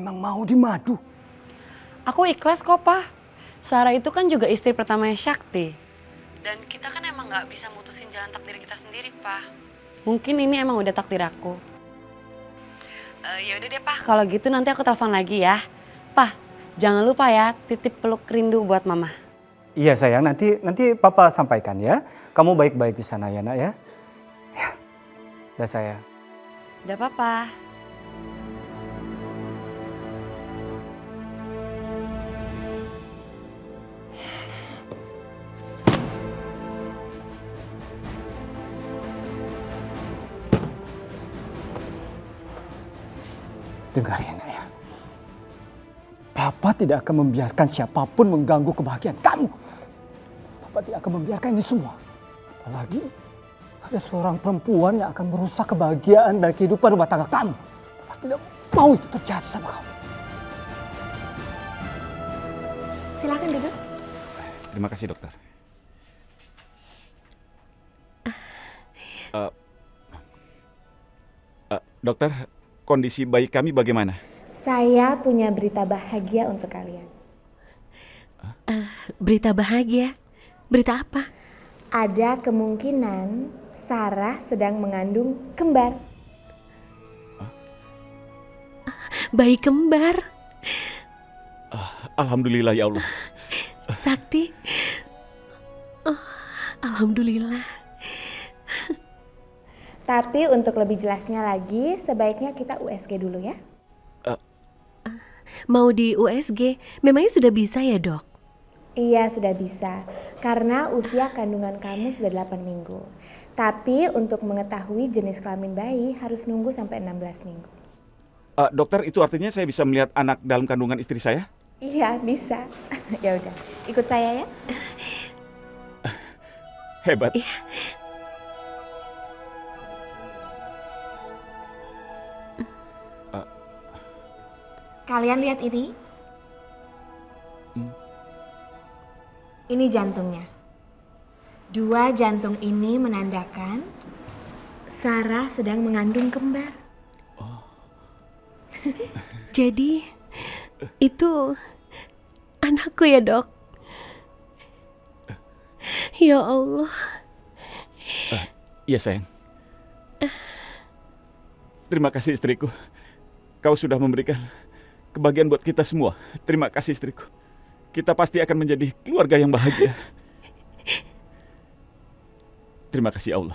memang mau dimadu. Aku ikhlas kok, Pak. Sarah itu kan juga istri pertamanya Sakti. Dan kita kan emang gak bisa mutusin jalan takdir kita sendiri, Pak. Mungkin ini emang udah takdir aku. Ya udah deh, Pak. Kalau gitu nanti aku telepon lagi ya. Pak, jangan lupa ya titip peluk rindu buat Mama. Iya sayang, nanti Papa sampaikan ya. Kamu baik-baik di sana ya nak ya. Ya, udah sayang. Udah, Papa. Dengar ya nak ya. Papa tidak akan membiarkan siapapun mengganggu kebahagiaan kamu. Papa tidak akan membiarkan ini semua. Apalagi ada seorang perempuan yang akan merusak kebahagiaan dan kehidupan rumah tangga kamu. Papa tidak mau itu terjadi sama kamu. Silakan duduk. Terima kasih dokter. Dokter, kondisi bayi kami bagaimana? Saya punya berita bahagia untuk kalian. Berita bahagia? Berita apa? Ada kemungkinan Sarah sedang mengandung kembar. Bayi kembar? Alhamdulillah ya Allah. Sakti? Oh, alhamdulillah. Tapi untuk lebih jelasnya lagi, sebaiknya kita USG dulu ya. Mau di USG? Memangnya sudah bisa ya dok? Iya sudah bisa, karena usia kandungan kamu sudah 8 minggu. Tapi untuk mengetahui jenis kelamin bayi harus nunggu sampai 16 minggu. Dokter, itu artinya saya bisa melihat anak dalam kandungan istri saya? Iya bisa. Ya udah, ikut saya ya. Hebat. Iya. Kalian lihat ini? Ini jantungnya. 2 jantung ini menandakan Sarah sedang mengandung kembar. Jadi itu anakku ya dok? Ya Allah. Iya sayang. Terima kasih istriku. Kau sudah memberikan kebahagiaan buat kita semua. Terima kasih istriku. Kita pasti akan menjadi keluarga yang bahagia. Terima kasih Allah.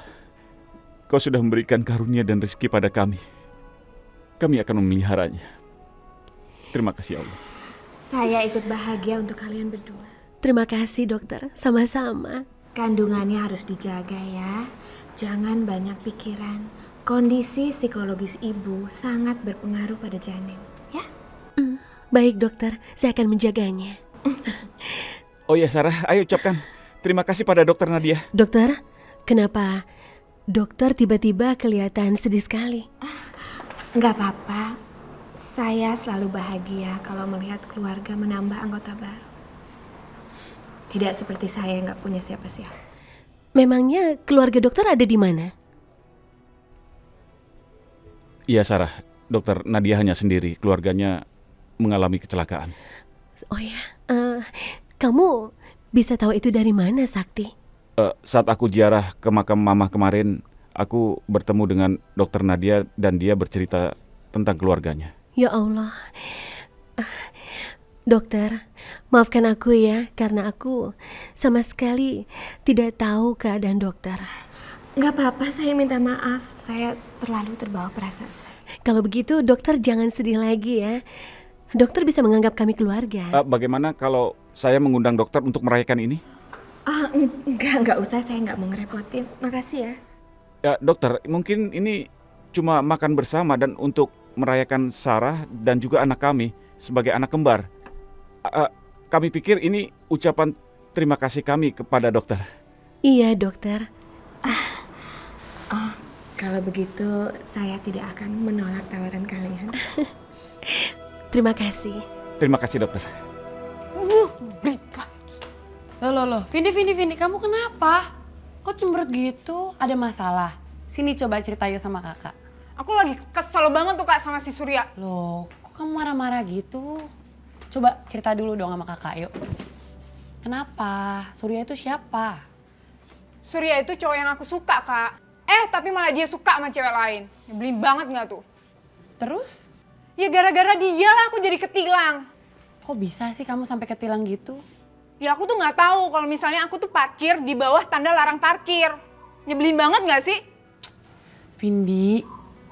Kau sudah memberikan karunia dan rezeki pada kami. Kami akan memeliharanya. Terima kasih Allah. Saya ikut bahagia untuk kalian berdua. Terima kasih dokter, sama-sama. Kandungannya harus dijaga ya. Jangan banyak pikiran. Kondisi psikologis ibu sangat berpengaruh pada janin, ya? Baik dokter, saya akan menjaganya. Oh ya Sarah, ayo ucapkan terima kasih pada dokter Nadia. Dokter, kenapa dokter tiba-tiba kelihatan sedih sekali? Nggak apa-apa. Saya selalu bahagia kalau melihat keluarga menambah anggota baru. Tidak seperti saya yang nggak punya siapa-siapa. Memangnya keluarga dokter ada di mana? Iya Sarah, dokter Nadia hanya sendiri. Keluarganya mengalami kecelakaan. Oh ya, kamu bisa tahu itu dari mana Sakti? Saat aku ziarah ke makam mama kemarin, aku bertemu dengan dokter Nadia dan dia bercerita tentang keluarganya. Ya Allah. Dokter, maafkan aku ya karena aku sama sekali tidak tahu keadaan dokter. Nggak apa-apa, saya minta maaf. Saya terlalu terbawa perasaan saya. Kalau begitu dokter jangan sedih lagi ya. Dokter bisa menganggap kami keluarga. Bagaimana kalau saya mengundang dokter untuk merayakan ini? Enggak usah, saya nggak mau ngerepotin. Makasih ya. Ya, dokter, mungkin ini cuma makan bersama dan untuk merayakan Sarah dan juga anak kami sebagai anak kembar. Kami pikir ini ucapan terima kasih kami kepada dokter. Iya dokter. Kalau begitu, saya tidak akan menolak tawaran kalian. Terima kasih. Terima kasih dokter. Loh, Vindi, kamu kenapa? Kok cemberut gitu? Ada masalah? Sini coba cerita yuk sama kakak. Aku lagi kesel banget tuh Kak sama si Surya. Loh, kamu marah-marah gitu? Coba cerita dulu dong sama kakak, yuk. Kenapa? Surya itu siapa? Surya itu cowok yang aku suka, Kak. Tapi malah dia suka sama cewek lain. Nyebelin banget nggak tuh? Terus? Ya gara-gara dia lah aku jadi ketilang. Kok bisa sih kamu sampai ketilang gitu? Ya aku tuh nggak tahu kalau misalnya aku tuh parkir di bawah tanda larang parkir. Nyebelin banget nggak sih? Vindi,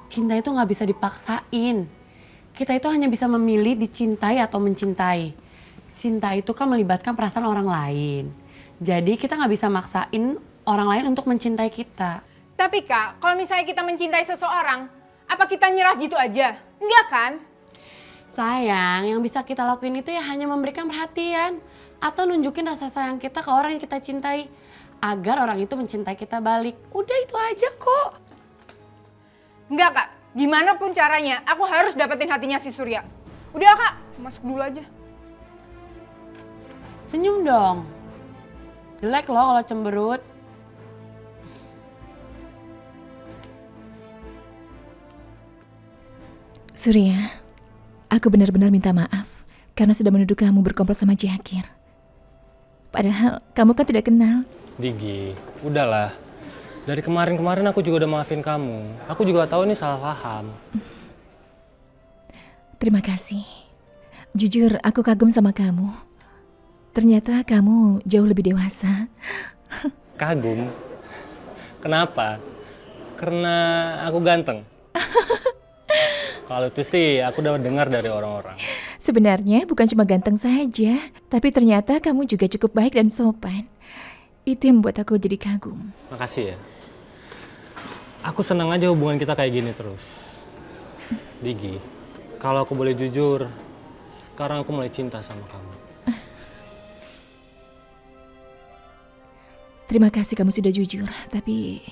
cinta itu nggak bisa dipaksain. Kita itu hanya bisa memilih dicintai atau mencintai. Cinta itu kan melibatkan perasaan orang lain. Jadi kita nggak bisa maksain orang lain untuk mencintai kita. Tapi Kak, kalau misalnya kita mencintai seseorang, apa kita nyerah gitu aja? Enggak kan? Sayang, yang bisa kita lakuin itu ya hanya memberikan perhatian. Atau nunjukin rasa sayang kita ke orang yang kita cintai. Agar orang itu mencintai kita balik. Udah itu aja kok. Enggak Kak, gimana pun caranya aku harus dapetin hatinya si Surya. Udah Kak, masuk dulu aja. Senyum dong. Jelek loh kalau cemberut. Surya, aku benar-benar minta maaf karena sudah menuduh kamu berkomplot sama Jakir. Padahal kamu kan tidak kenal. Digi, udahlah. Dari kemarin-kemarin aku juga udah maafin kamu. Aku juga tahu ini salah paham. Terima kasih. Jujur, aku kagum sama kamu. Ternyata kamu jauh lebih dewasa. Kagum? Kenapa? Karena aku ganteng. Kalau itu sih aku udah dengar dari orang-orang. Sebenarnya bukan cuma ganteng saja, tapi ternyata kamu juga cukup baik dan sopan. Itu yang membuat aku jadi kagum. Makasih ya. Aku senang aja hubungan kita kayak gini terus. Digi, kalau aku boleh jujur, sekarang aku mulai cinta sama kamu. Terima kasih kamu sudah jujur, tapi...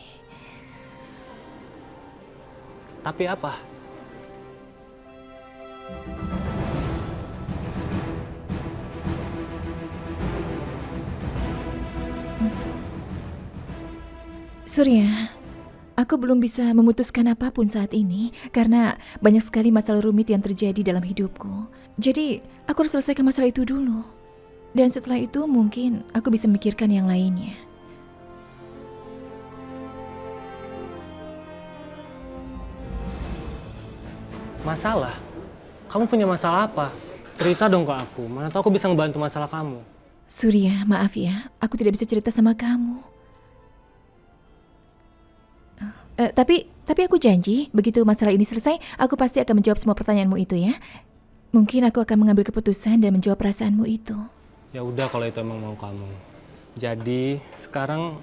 Tapi apa? Surya, aku belum bisa memutuskan apapun saat ini karena banyak sekali masalah rumit yang terjadi dalam hidupku. Jadi, aku harus selesaikan masalah itu dulu. Dan setelah itu mungkin aku bisa memikirkan yang lainnya. Masalah? Kamu punya masalah apa? Cerita dong ke aku, mana tahu aku bisa ngebantu masalah kamu. Surya, maaf ya, aku tidak bisa cerita sama kamu. Tapi aku janji, begitu masalah ini selesai, aku pasti akan menjawab semua pertanyaanmu itu ya. Mungkin aku akan mengambil keputusan dan menjawab perasaanmu itu. Ya udah kalau itu emang mau kamu. Jadi sekarang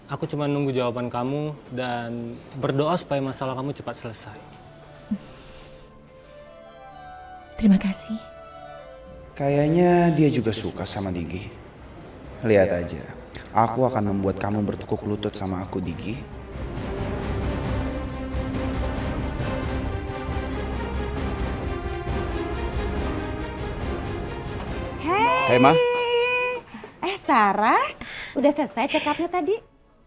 aku cuma nunggu jawaban kamu dan berdoa supaya masalah kamu cepat selesai. Terima kasih. Kayaknya dia juga suka sama Digi. Lihat aja, aku akan membuat kamu bertekuk lutut sama aku, Digi. Hai Ma. Sarah, udah selesai check up-nya tadi?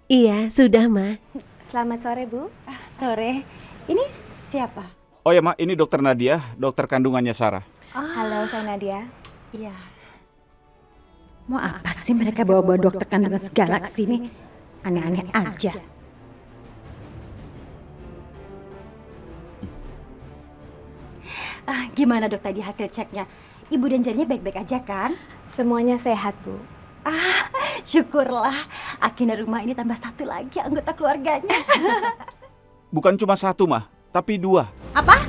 Iya, sudah, Ma. Selamat sore, Bu. Sore. Ini siapa? Oh ya Ma, ini dokter Nadia, dokter kandungannya Sarah. Halo, saya Nadia. Iya. Mau apa sih mereka bawa-bawa dokter kandungan segala ke sini? Aneh-aneh aja. Gimana dok tadi hasil ceknya? Ibu dan jarinya baik-baik aja kan? Semuanya sehat, Bu. Syukurlah. Akhirnya rumah ini tambah satu lagi anggota keluarganya. Bukan cuma satu Ma, tapi dua. Apa?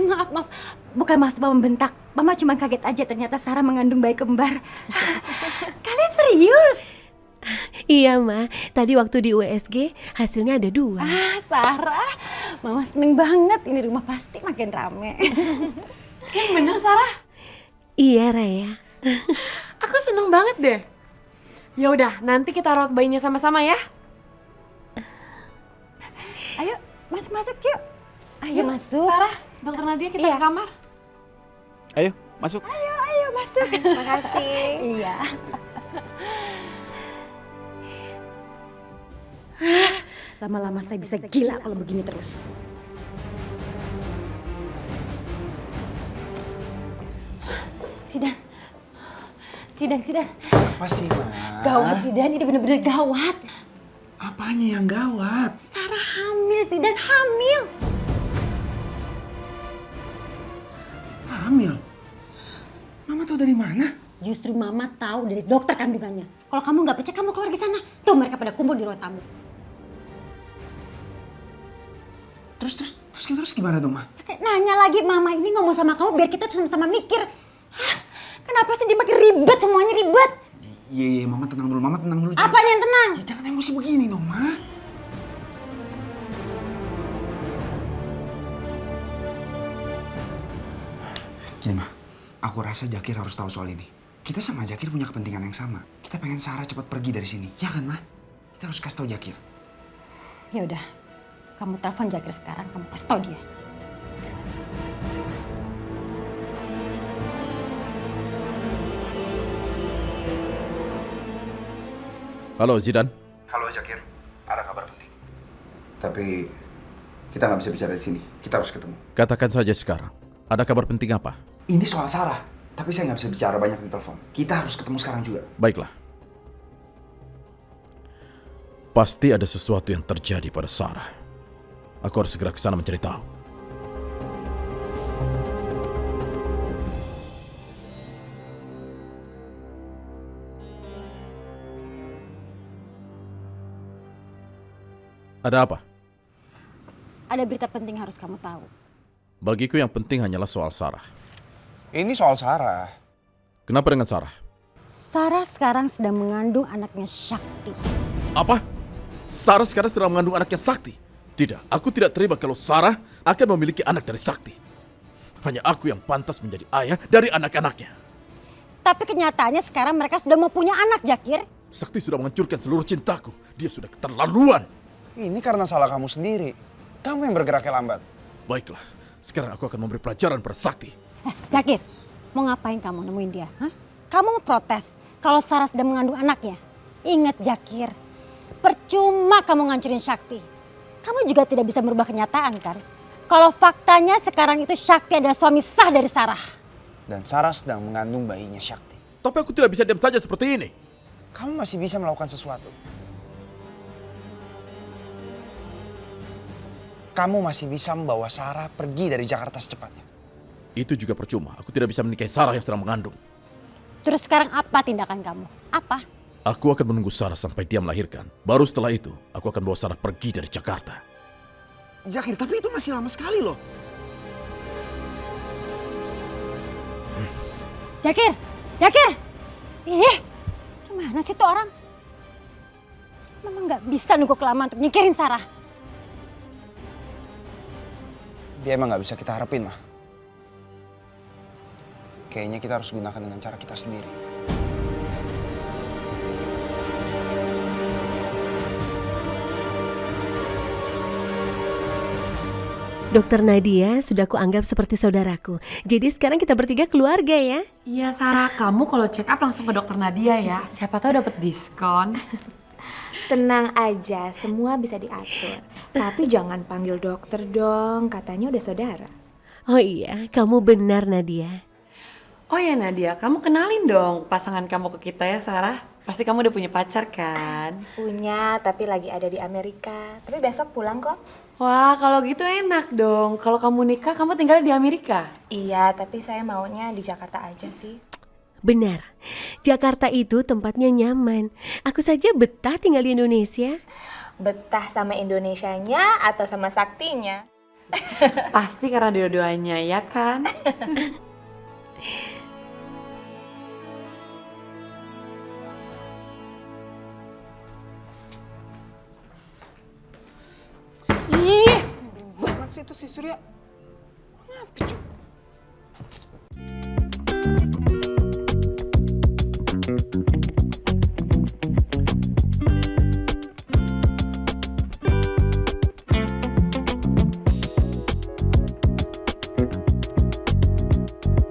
Maaf. Bukan maksud Mama membentak. Mama cuma kaget aja ternyata Sarah mengandung bayi kembar. Kalian serius? Iya, Ma. Tadi waktu di USG hasilnya ada 2. Sarah, Mama seneng banget. Ini rumah pasti makin rame. Yang bener Sarah? Iya, Raya. Aku seneng banget deh. Ya udah, nanti kita rawat bayinya sama-sama ya. Ayo, masuk yuk. Ayo masuk. Sarah, dokter Nadia kita ke kamar. Ayo, masuk. Ayo masuk. Makasih. Iya. Lama-lama saya bisa gila kalau begini terus. Sidan. Sidan. Apa sih, Ma? Gawat Sidan, ini bener-bener gawat. Apanya yang gawat? Sarah hamil, Sidan hamil. Hamil? Mama tahu dari mana? Justru Mama tahu dari dokter kandungannya. Kalau kamu nggak percaya, kamu keluar ke sana. Tuh mereka pada kumpul di ruang tamu. Terus gimana dong, Ma? Nanya lagi, Mama ini ngomong sama kamu biar kita tuh sama-sama mikir. Hah, kenapa sih dia makin ribet, semuanya ribet? Iya, Mama tenang dulu, Apanya yang tenang? Ya, jangan emosi begini dong, Ma. Gini, Ma. Aku rasa Jakir harus tahu soal ini. Kita sama Jakir punya kepentingan yang sama. Kita pengen Sarah cepat pergi dari sini. Ya kan, Ma? Kita harus kasih tahu Jakir. Ya udah, kamu telepon Jakir sekarang, kamu kasih tahu dia. Halo Zidan. Halo Jakir, ada kabar penting. Tapi kita nggak bisa bicara di sini. Kita harus ketemu. Katakan saja sekarang. Ada kabar penting apa? Ini soal Sarah. Tapi saya nggak bisa bicara banyak di telepon. Kita harus ketemu sekarang juga. Baiklah. Pasti ada sesuatu yang terjadi pada Sarah. Aku harus segera ke sana mencari tahu. Ada apa? Ada berita penting harus kamu tahu. Bagiku yang penting hanyalah soal Sarah. Ini soal Sarah. Kenapa dengan Sarah? Sarah sekarang sedang mengandung anaknya Sakti. Apa? Sarah sekarang sedang mengandung anaknya Sakti? Tidak, aku tidak terima kalau Sarah akan memiliki anak dari Sakti. Hanya aku yang pantas menjadi ayah dari anak-anaknya. Tapi kenyataannya sekarang mereka sudah mau punya anak, Jakir. Sakti sudah menghancurkan seluruh cintaku. Dia sudah keterlaluan. Ini karena salah kamu sendiri. Kamu yang bergeraknya lambat. Baiklah, sekarang aku akan memberi pelajaran pada Sakti. Zakir, mau ngapain kamu nemuin dia? Hah? Kamu mau protes kalau Sarah sedang mengandung anaknya? Ingat Jakir, percuma kamu ngancurin Sakti. Kamu juga tidak bisa merubah kenyataan kan? Kalau faktanya sekarang itu Sakti adalah suami sah dari Sarah. Dan Sarah sedang mengandung bayinya Sakti. Tapi aku tidak bisa diam saja seperti ini. Kamu masih bisa melakukan sesuatu. Kamu masih bisa membawa Sarah pergi dari Jakarta secepatnya. Itu juga percuma. Aku tidak bisa menikahi Sarah yang sedang mengandung. Terus sekarang apa tindakan kamu? Apa? Aku akan menunggu Sarah sampai dia melahirkan. Baru setelah itu, aku akan bawa Sarah pergi dari Jakarta. Zakir, tapi itu masih lama sekali loh. Jakir! Gimana sih tuh orang? Memang nggak bisa nunggu kelamaan untuk nyingkirin Sarah. Dia emang nggak bisa kita harapin, mah. Kayaknya kita harus gunakan dengan cara kita sendiri. Dokter Nadia sudah kuanggap seperti saudaraku. Jadi sekarang kita bertiga keluarga ya. Iya Sarah, kamu kalau check up langsung ke dokter Nadia ya. Siapa tahu dapat diskon. Tenang aja, semua bisa diatur. Tapi jangan panggil dokter dong, katanya udah saudara. Oh iya, kamu benar Nadia. Oh ya Nadia, kamu kenalin dong pasangan kamu ke kita ya Sarah. Pasti kamu udah punya pacar kan? Punya, tapi lagi ada di Amerika. Tapi besok pulang kok. Wah, kalau gitu enak dong. Kalau kamu nikah, kamu tinggal di Amerika? Iya, tapi saya maunya di Jakarta aja sih. Benar, Jakarta itu tempatnya nyaman. Aku saja betah tinggal di Indonesia. Betah sama Indonesianya atau sama Saktinya? Pasti karena dua-duanya, ya kan? Ih, nyebelin banget sih itu si Surya. Kenapa cuy?